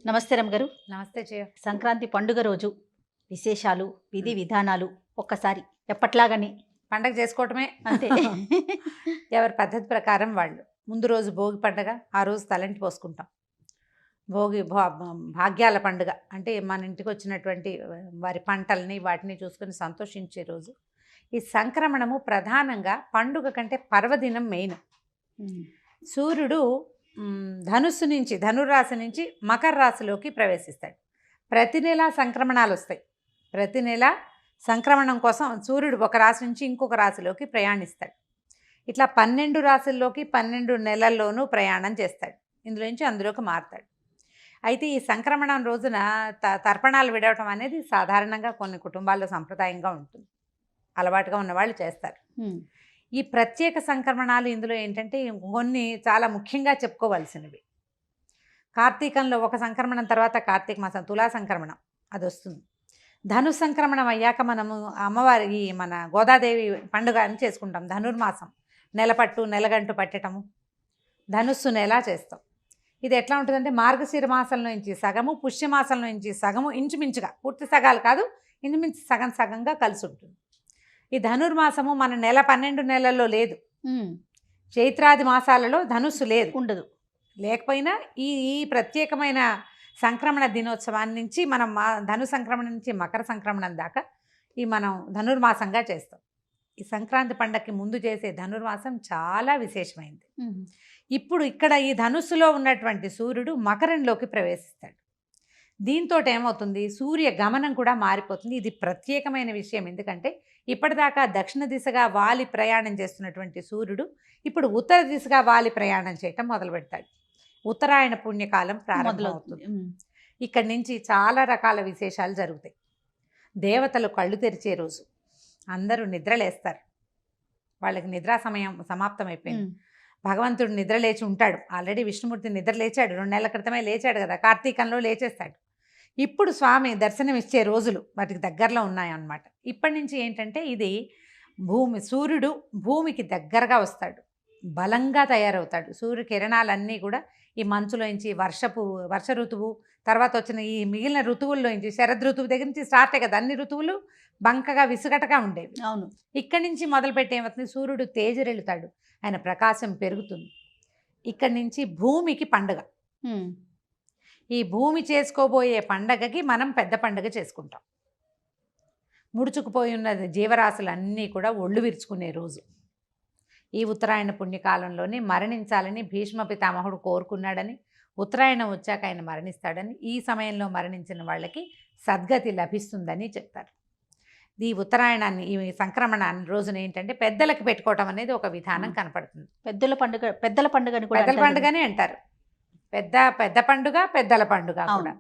నమస్తే రమ్మ గారు. నమస్తే జయ. సంక్రాంతి పండుగ రోజు విశేషాలు, విధి విధానాలు ఒక్కసారి ఎప్పట్లాగానే పండగ చేసుకోవటమే అంతే. ఎవరి పద్ధతి ప్రకారం వాళ్ళు. ముందు రోజు భోగి పండగ, ఆ రోజు తలంటి పోసుకుంటాం. భోగి భాగ్యాల పండుగ అంటే మన ఇంటికి వచ్చినటువంటి వారి పంటల్ని వాటిని చూసుకొని సంతోషించే రోజు. ఈ సంక్రమణము ప్రధానంగా పండుగ కంటే పర్వదినం మెయిన్. సూర్యుడు ధనురాశి నుంచి మకర రాశిలోకి ప్రవేశిస్తాడు. ప్రతి నెల సంక్రమణాలు వస్తాయి. ప్రతి నెల సంక్రమణం కోసం సూర్యుడు ఒక రాశి నుంచి ఇంకొక రాశిలోకి ప్రయాణిస్తాడు. ఇట్లా 12 రాశుల్లోకి 12 నెలల్లోనూ ప్రయాణం చేస్తాడు. ఇందులో నుంచి అందులోకి మారుతాడు. అయితే ఈ సంక్రమణం రోజున తర్పణాలు విడవటం అనేది సాధారణంగా కొన్ని కుటుంబాల్లో సంప్రదాయంగా ఉంటుంది. అలవాటుగా ఉన్నవాళ్ళు చేస్తారు. ఈ ప్రత్యేక సంక్రమణాలు ఇందులో ఏంటంటే కొన్ని చాలా ముఖ్యంగా చెప్పుకోవాల్సినవి. కార్తీకంలో ఒక సంక్రమణం తర్వాత కార్తీక మాసం తులా సంక్రమణం అది వస్తుంది. ధను సంక్రమణం అయ్యాక మనము అమ్మవారి మన గోదాదేవి పండుగ అని చేసుకుంటాం. ధనుర్మాసం నెలపట్టు నెలగంటు పట్టటము ధనుస్సు నెల చేస్తాం. ఇది ఎట్లా ఉంటుందంటే మార్గశిర మాసంలో నుంచి సగము, పుష్యమాసంలో నుంచి సగము, ఇంచుమించుగా పూర్తి సగాలు కాదు, ఇంచుమించు సగం సగంగా కలిసి ఉంటుంది. ఈ ధనుర్మాసము మన 12 నెలల్లో లేదు. చైత్రాది మాసాలలో ధనుస్సు లేదు, ఉండదు. లేకపోయినా ఈ ప్రత్యేకమైన సంక్రమణ దినోత్సవాన్ని నుంచి మనం ధను సంక్రమణ నుంచి మకర సంక్రమణం దాకా ఈ మనం ధనుర్మాసంగా చేస్తాం. ఈ సంక్రాంతి పండగకి ముందు చేసే ధనుర్మాసం చాలా విశేషమైంది. ఇప్పుడు ఇక్కడ ఈ ధనుస్సులో ఉన్నటువంటి సూర్యుడు మకరంలోకి ప్రవేశిస్తాడు. దీంతో ఏమవుతుంది, సూర్య గమనం కూడా మారిపోతుంది. ఇది ప్రత్యేకమైన విషయం. ఎందుకంటే ఇప్పటిదాకా దక్షిణ దిశగా వాలి ప్రయాణం చేస్తున్నటువంటి సూర్యుడు ఇప్పుడు ఉత్తర దిశగా వాలి ప్రయాణం చేయటం మొదలు పెడతాడు. ఉత్తరాయణ పుణ్యకాలం ప్రారంభమవుతుంది. ఇక్కడి నుంచి చాలా రకాల విశేషాలు జరుగుతాయి. దేవతలు కళ్ళు తెరిచే రోజు. అందరూ నిద్రలేస్తారు. వాళ్ళకి నిద్రా సమయం సమాప్తం అయిపోయింది. భగవంతుడు నిద్ర లేచి ఉంటాడు. ఆల్రెడీ విష్ణుమూర్తి నిద్ర లేచాడు. 2 నెలల క్రితమే లేచాడు కదా, కార్తీకంలో లేచేస్తాడు. ఇప్పుడు స్వామి దర్శనం ఇచ్చే రోజులు వాటికి దగ్గరలో ఉన్నాయన్నమాట. ఇప్పటి నుంచి ఏంటంటే ఇది సూర్యుడు భూమికి దగ్గరగా వస్తాడు, బలంగా తయారవుతాడు. సూర్య కిరణాలన్నీ కూడా ఈ మంచులోంచి వర్ష ఋతువు తర్వాత వచ్చిన ఈ మిగిలిన ఋతువుల్లోంచి శరద్ ఋతువు దగ్గర నుంచి స్టార్ట్ కదా, అన్ని ఋతువులు బంకగా విసుగటగా ఉండేవి. అవును. ఇక్కడి నుంచి మొదలుపెట్టి ఏమవుతుంది, సూర్యుడు తేజరెళ్తాడు, ఆయన ప్రకాశం పెరుగుతుంది. ఇక్కడి నుంచి భూమికి పండుగ. ఈ భూమి చేసుకోబోయే పండగకి మనం పెద్ద పండుగ చేసుకుంటాం. ముడుచుకుపోయి ఉన్న జీవరాశులన్నీ కూడా ఒళ్ళు విరుచుకునే రోజు. ఈ ఉత్తరాయణ పుణ్యకాలంలోనే మరణించాలని భీష్మ పితామహుడు కోరుకున్నాడని, ఉత్తరాయణం వచ్చాక ఆయన మరణిస్తాడని, ఈ సమయంలో మరణించిన వాళ్ళకి సద్గతి లభిస్తుందని చెప్తారు. ఈ ఉత్తరాయణాన్ని ఈ సంక్రమణ రోజున ఏంటంటే పెద్దలకి పెట్టుకోవటం అనేది ఒక విధానం కనపడుతుంది. పెద్దల పండుగని కూడా పెద్దల పండుగనే అంటారు. పెద్ద పండుగ, పెద్దల పండుగ కూడా.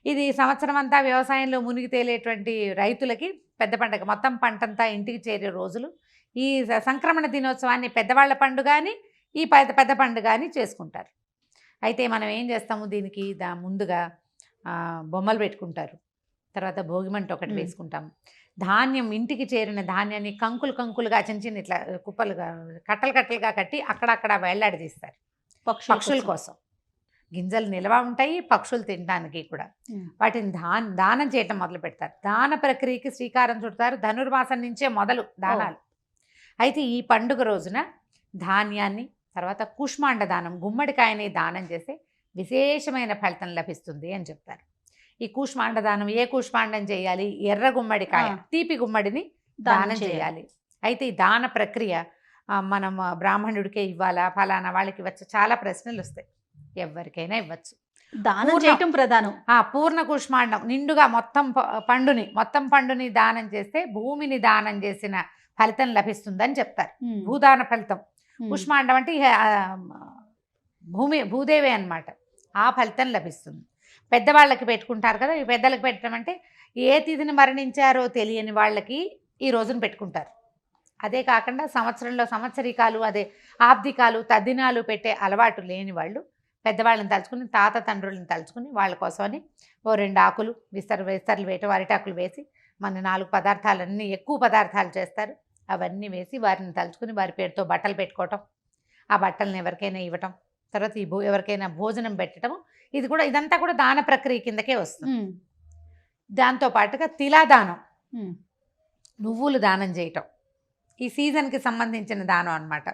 ఇది సంవత్సరం అంతా వ్యవసాయంలో మునిగి తేలేటువంటి రైతులకి పెద్ద పండుగ. మొత్తం పంటంతా ఇంటికి చేరే రోజులు. ఈ సంక్రమణ దినోత్సవాన్ని పెద్దవాళ్ళ పండుగ అని, ఈ పెద్ద పండుగ అని చేసుకుంటారు. అయితే మనం ఏం చేస్తాము, దీనికి ముందుగా బొమ్మలు పెట్టుకుంటారు. తర్వాత భోగిమంట ఒకటి వేసుకుంటాము. ధాన్యం, ఇంటికి చేరిన ధాన్యాన్ని కంకులుగా చిన్న ఇట్లా కుప్పలుగా కట్టలుగా కట్టి అక్కడక్కడ వేళ్లాడదీస్తారు పక్షుల కోసం. గింజలు నిల్వ ఉంటాయి, పక్షులు తినడానికి కూడా. వాటిని దానం చేయటం మొదలు పెడతారు. దాన ప్రక్రియకి శ్రీకారం చుడతారు. ధనుర్మాసం నుంచే మొదలు దానాలు. అయితే ఈ పండుగ రోజున ధాన్యాన్ని, తర్వాత కూష్మాండ దానం, గుమ్మడికాయని దానం చేస్తే విశేషమైన ఫలితం లభిస్తుంది అని చెప్తారు. ఈ కూష్మాండ దానం ఏ కూష్మాండం చేయాలి, ఎర్ర గుమ్మడికాయ, తీపి గుమ్మడిని దానం చేయాలి. అయితే ఈ దాన ప్రక్రియ మనం బ్రాహ్మణుడికే ఇవ్వాలా, ఫలానా వాళ్ళకి ఇవ్వచ్చు, చాలా ప్రశ్నలు వస్తాయి. ఎవరికైనా ఇవ్వచ్చు. దానం చేయటం ప్రధానం. పూర్ణ కూష్మాండం నిండుగా మొత్తం పండుని దానం చేస్తే భూమిని దానం చేసిన ఫలితం లభిస్తుందని చెప్తారు. భూదాన ఫలితం. కూష్మాండం అంటే భూదేవి అన్నమాట. ఆ ఫలితం లభిస్తుంది. పెద్దవాళ్ళకి పెట్టుకుంటారు కదా. ఈ పెద్దలకు పెట్టడం అంటే ఏ తిథిని మరణించారో తెలియని వాళ్ళకి ఈ రోజున పెట్టుకుంటారు. అదే కాకుండా సంవత్సరంలో సంవత్సరికాలు, అదే ఆబ్దికాలు, తద్దినాలు పెట్టే అలవాటు లేని వాళ్ళు పెద్దవాళ్ళని తలుచుకుని, తాత తండ్రులను తలుచుకుని వాళ్ళ కోసమని 2 ఆకులు విస్తర్లు వేయటం, అరిటాకులు వేసి మన 4 పదార్థాలన్నీ, ఎక్కువ పదార్థాలు చేస్తారు, అవన్నీ వేసి వారిని తలుచుకుని వారి పేరుతో బట్టలు పెట్టుకోవటం, ఆ బట్టలను ఎవరికైనా ఇవ్వటం, తర్వాత ఎవరికైనా భోజనం పెట్టడం, ఇదంతా కూడా దాన ప్రక్రియ కిందకే వస్తుంది. దాంతో పాటుగా తిలాదానం, నువ్వులు దానం చేయటం, ఈ సీజన్కి సంబంధించిన దానం అన్నమాట.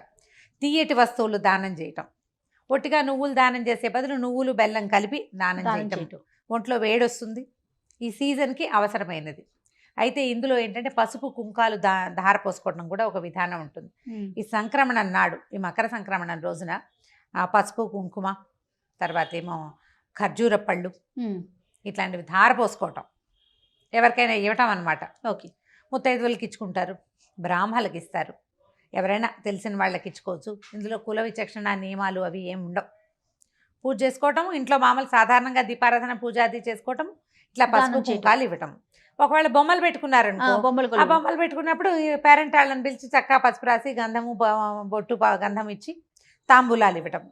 తీయటి వస్తువులు దానం చేయటం, ఒట్టిగా నువ్వులు దానం చేసే బదులు నువ్వులు బెల్లం కలిపి దానం చేయటం. ఒంట్లో వేడొస్తుంది, ఈ సీజన్కి అవసరమైనది. అయితే ఇందులో ఏంటంటే పసుపు కుంకాలు ధార పోసుకోవడం కూడా ఒక విధానం ఉంటుంది. ఈ సంక్రమణం నాడు, ఈ మకర సంక్రమణం రోజున పసుపు కుంకుమ, తర్వాత ఏమో ఖర్జూర పళ్ళు ఇట్లాంటివి ధార పోసుకోవటం, ఎవరికైనా ఇవ్వటం అన్నమాట. ఓకే. ముత్తైదువులకి ఇచ్చుకుంటారు, బ్రాహ్మణులకి ఇస్తారు, ఎవరైనా తెలిసిన వాళ్ళకి ఇచ్చుకోవచ్చు. ఇందులో కుల విచక్షణ నియమాలు అవి ఏమి ఉండవు. పూజ చేసుకోవటం, ఇంట్లో మామూలు సాధారణంగా దీపారాధన పూజ అది చేసుకోవటం, ఇట్లా పసుపు కుంకాలు ఇవ్వటం. ఒకవేళ బొమ్మలు పెట్టుకున్నారనుకో, ఆ బొమ్మలు పెట్టుకున్నప్పుడు పేరెంట్ వాళ్ళని పిలిచి చక్కగా పసుపు రాసి గంధము బొట్టు గంధం ఇచ్చి తాంబూలాలు ఇవ్వటం.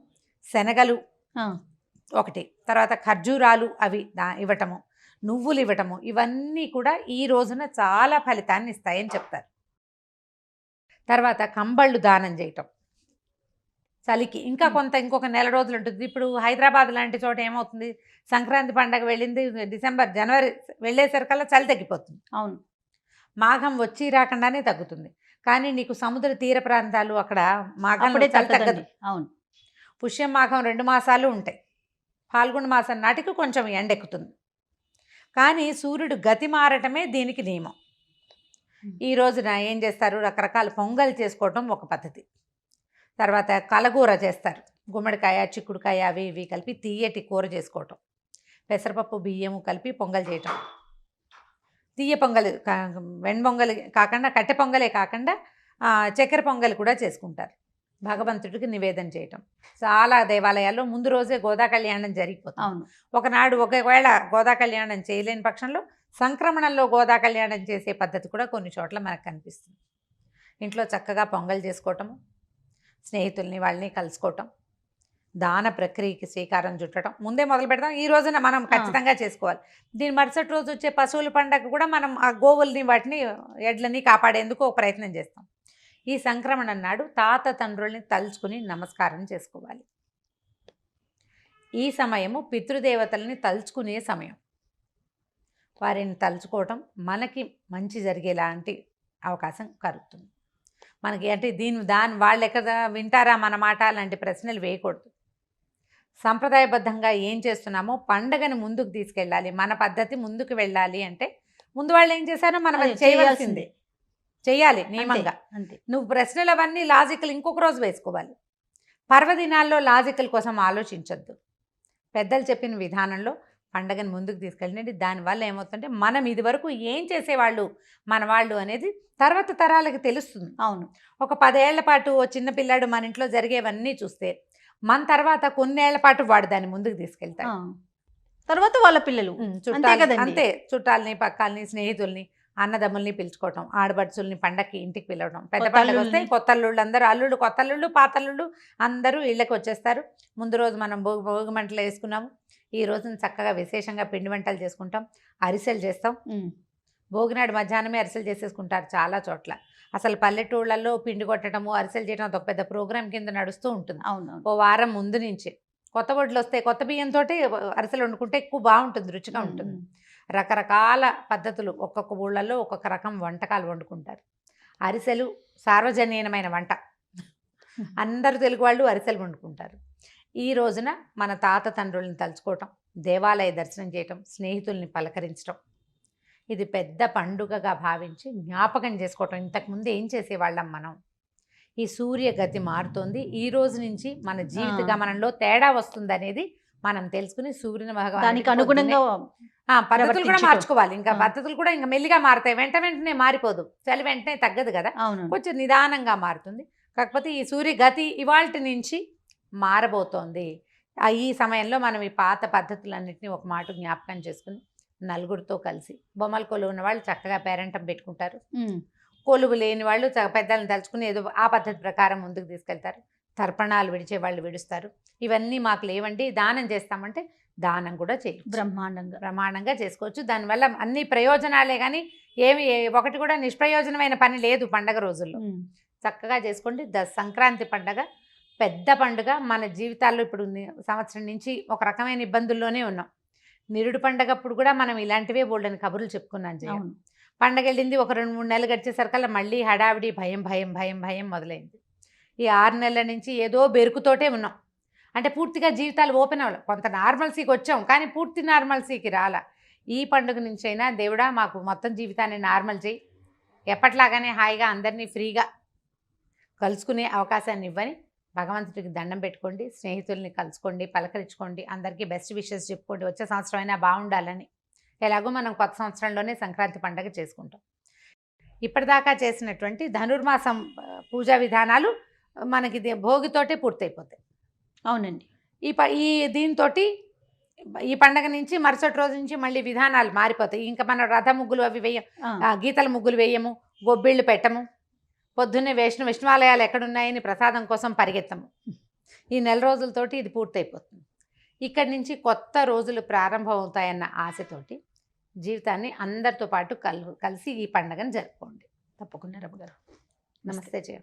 శనగలు ఒకటి, తర్వాత ఖర్జూరాలు అవి ఇవ్వటము, నువ్వులు ఇవ్వటము, ఇవన్నీ కూడా ఈ రోజున చాలా ఫలితాన్ని ఇస్తాయని చెప్తారు. తర్వాత కంబళ్ళు దానం చేయటం చలికి. ఇంకా ఇంకొక నెల రోజులు ఉంటుంది. ఇప్పుడు హైదరాబాద్ లాంటి చోట ఏమవుతుంది, సంక్రాంతి పండగ వెళ్ళింది డిసెంబర్ జనవరి వెళ్ళేసరికల్లా చలి తగ్గిపోతుంది. అవును, మాఘం వచ్చి రాకుండానే తగ్గుతుంది. కానీ నీకు సముద్ర తీర ప్రాంతాలు అక్కడ మాఘంలో చలి తగ్గదు. అవును, పుష్యం మాఘం 2 మాసాలు ఉంటాయి. ఫాల్గుణ మాసం నాటికి కొంచెం ఎండెక్కుతుంది. కానీ సూర్యుడు గతి మారటమే దీనికి నియమం. ఈ రోజున ఏం చేస్తారు, రకరకాల పొంగల్ చేసుకోవటం ఒక పద్ధతి. తర్వాత కలగూర చేస్తారు, గుమ్మడికాయ చిక్కుడుకాయ అవి ఇవి కలిపి తీయటి కూర చేసుకోవటం. పెసరపప్పు బియ్యము కలిపి పొంగల్ చేయటం. తీయ పొంగల్, వెణ్పొంగల్ కాకుండా కట్టె పొంగలే కాకుండా చక్కెర పొంగల్ కూడా చేసుకుంటారు. భగవంతుడికి నివేదన చేయటం. చాలా దేవాలయాల్లో ముందు రోజే గోదా కళ్యాణం జరిగిపోతుంది. అవును, ఒకనాడు ఒకవేళ గోదా కళ్యాణం చేయలేని పక్షంలో సంక్రమణంలో గోదా కళ్యాణం చేసే పద్ధతి కూడా కొన్ని చోట్ల మనకు కనిపిస్తుంది. ఇంట్లో చక్కగా పొంగల్ చేసుకోవటము, స్నేహితుల్ని వాళ్ళని కలుసుకోవటం, దాన ప్రక్రియకి శ్రీకారం చుట్టడం ముందే మొదలు పెడతాం. ఈ రోజున మనం ఖచ్చితంగా చేసుకోవాలి. దీని మరుసటి రోజు వచ్చే పశువుల పండగ కూడా మనం ఆ గోవుల్ని వాటిని ఎడ్లని కాపాడేందుకు ఒక ప్రయత్నం చేస్తాం. ఈ సంక్రమణం నాడు తాత తండ్రుల్ని తలుచుకుని నమస్కారం చేసుకోవాలి. ఈ సమయము పితృదేవతల్ని తలుచుకునే సమయం. వారిని తలుచుకోవటం మనకి మంచి జరిగేలాంటి అవకాశం కలుగుతుంది. మనకి అంటే దాని వాళ్ళు ఎక్కడ వింటారా మన మాట అలాంటి ప్రశ్నలు వేయకూడదు. సంప్రదాయబద్ధంగా ఏం చేస్తున్నామో పండగని ముందుకు తీసుకెళ్ళాలి, మన పద్ధతి ముందుకు వెళ్ళాలి అంటే ముందు వాళ్ళు ఏం చేశారో మనం అది చేయవలసిందే, చెయ్యాలి నియమంగా. నువ్వు ప్రశ్నలు అవన్నీ లాజికల్ ఇంకొక రోజు వేసుకోవాలి. పర్వదినాల్లో లాజికల్ కోసం ఆలోచించొద్దు. పెద్దలు చెప్పిన విధానంలో పండగను ముందుకు తీసుకెళ్ళండి. దానివల్ల ఏమవుతుందంటే మనం ఇదివరకు ఏం చేసేవాళ్ళు మన వాళ్ళు అనేది తర్వాత తరాలకి తెలుస్తుంది. అవును, ఒక 10 ఏళ్ల పాటు ఓ చిన్న పిల్లాడు మన ఇంట్లో జరిగేవన్నీ చూస్తే మన తర్వాత కొన్నేళ్ల పాటు వాడు దాన్ని ముందుకు తీసుకెళ్తాడు. తర్వాత వాళ్ళ పిల్లలు అంతే, చుట్టాలని పక్కాలని స్నేహితుల్ని అన్నదమ్ముల్ని పిలుచుకోవటం, ఆడబడుచుల్ని పండగకి ఇంటికి పిలవడం. పెద్ద పండుగ వస్తే కొత్తల్లుళ్ళు అందరూ, అల్లుళ్ళు కొత్తల్లుళ్ళు పాతల్లుళ్ళు అందరూ ఇళ్ళకి వచ్చేస్తారు. ముందు రోజు మనం భోగి మంటలు వేసుకున్నాము. ఈ రోజున చక్కగా విశేషంగా పిండి వంటలు చేసుకుంటాం, అరిసెలు చేస్తాం. భోగినాడు మధ్యాహ్నమే అరిసెలు చేసేసుకుంటారు చాలా చోట్ల. అసలు పల్లెటూళ్ళల్లో పిండి కొట్టడము అరిసెలు చేయడం ఒక పెద్ద ప్రోగ్రాం కింద నడుస్తూ ఉంటుంది. అవును, ఓ వారం ముందు నుంచి కొత్త వడ్లు వస్తే కొత్త బియ్యంతో అరిసెలు వండుకుంటే ఎక్కువ బాగుంటుంది, రుచిగా ఉంటుంది. రకరకాల పద్ధతులు, ఒక్కొక్క ఊళ్ళల్లో ఒక్కొక్క రకం వంటకాలు వండుకుంటారు. అరిసెలు సార్వజనీయమైన వంట, అందరూ తెలుగు వాళ్ళు అరిసెలు వండుకుంటారు. ఈ రోజున మన తాత తండ్రుల్ని తలుచుకోవటం, దేవాలయ దర్శనం చేయటం, స్నేహితుల్ని పలకరించడం, ఇది పెద్ద పండుగగా భావించి జ్ఞాపకం చేసుకోవటం. ఇంతకుముందు ఏం చేసేవాళ్ళం మనం. ఈ సూర్య గతి మారుతోంది, ఈ రోజు నుంచి మన జీవిత గమనంలో తేడా వస్తుంది అనేది మనం తెలుసుకుని సూర్యుని దానికి అనుగుణంగా పద్ధతులు కూడా మార్చుకోవాలి. ఇంకా పద్ధతులు కూడా ఇంకా మెల్లిగా మారుతాయి, వెంటనే మారిపోదు. చలి వెంటనే తగ్గదు కదా, కొంచెం నిదానంగా మారుతుంది. కాకపోతే ఈ సూర్య గతి ఇవాల్టి నుంచి మారబోతోంది. ఈ సమయంలో మనం ఈ పాత పద్ధతులన్నింటినీ ఒక మాట జ్ఞాపకం చేసుకుని నలుగురితో కలిసి, బొమ్మల కొలువు ఉన్న వాళ్ళు చక్కగా పేరంటం పెట్టుకుంటారు, కొలువు లేని వాళ్ళు పెద్దలను తలుచుకుని ఏదో ఆ పద్ధతి ప్రకారం ముందుకు తీసుకెళ్తారు. తర్పణాలు విడిచే వాళ్ళు విడుస్తారు. ఇవన్నీ మాకు లేవండి, దానం చేస్తామంటే దానం కూడా చేయొచ్చు, బ్రహ్మాండంగా చేసుకోవచ్చు. దానివల్ల అన్ని ప్రయోజనాలే కానీ ఏమి ఒకటి కూడా నిష్ప్రయోజనమైన పని లేదు. పండగ రోజుల్లో చక్కగా చేసుకోండి. సంక్రాంతి పండగ పెద్ద పండుగ. మన జీవితాల్లో ఇప్పుడు సంవత్సరం నుంచి ఒక రకమైన ఇబ్బందుల్లోనే ఉన్నాం. నిరుడు పండగప్పుడు కూడా మనం ఇలాంటివే బోల్డని కబుర్లు చెప్పుకున్నాం జయ. అవును. పండగ వెళ్ళింది, ఒక 2-3 నెలలు గడిచేసరికల్లా మళ్ళీ హడావిడి, భయం భయం భయం భయం మొదలైంది. ఈ 6 నెలల నుంచి ఏదో బెరుకుతోటే ఉన్నాం. అంటే పూర్తిగా జీవితాలు ఓపెన్ అవ్వాలి. కొంత నార్మల్సీకి వచ్చాం, కానీ పూర్తి నార్మల్సీకి రాలా. ఈ పండుగ నుంచి అయినా దేవుడా మాకు మొత్తం జీవితాన్ని నార్మల్ చేయి, ఎప్పట్లాగానే హాయిగా అందరినీ ఫ్రీగా కలుసుకునే అవకాశాన్ని ఇవ్వని భగవంతుడికి దండం పెట్టుకోండి. స్నేహితుల్ని కలుసుకోండి, పలకరించుకోండి, అందరికీ బెస్ట్ విషెస్ చెప్పుకోండి. వచ్చే సంవత్సరం అయినా బాగుండాలని. ఎలాగో మనం కొత్త సంవత్సరంలోనే సంక్రాంతి పండుగ చేసుకుంటాం. ఇప్పటిదాకా చేసినటువంటి ధనుర్మాసం పూజా విధానాలు మనకి భోగితోటే పూర్తయిపోతాయి. అవునండి. ఈ దీంతో ఈ పండగ నుంచి మరుసటి రోజు నుంచి మళ్ళీ విధానాలు మారిపోతాయి. ఇంకా మనం రథ ముగ్గులు అవి వేయం, గీతల ముగ్గులు వేయము, గొబ్బిళ్ళు పెట్టము, పొద్దున్నే విష్ణువాలయాలు ఎక్కడున్నాయని ప్రసాదం కోసం పరిగెత్తము. ఈ నెల రోజులతోటి ఇది పూర్తయిపోతుంది. ఇక్కడి నుంచి కొత్త రోజులు ప్రారంభం అవుతాయన్న ఆశతోటి జీవితాన్ని అందరితో పాటు కలిసి ఈ పండుగను జరుపుకోండి. తప్పకుండా రమ్మ గారు. నమస్తే జయ.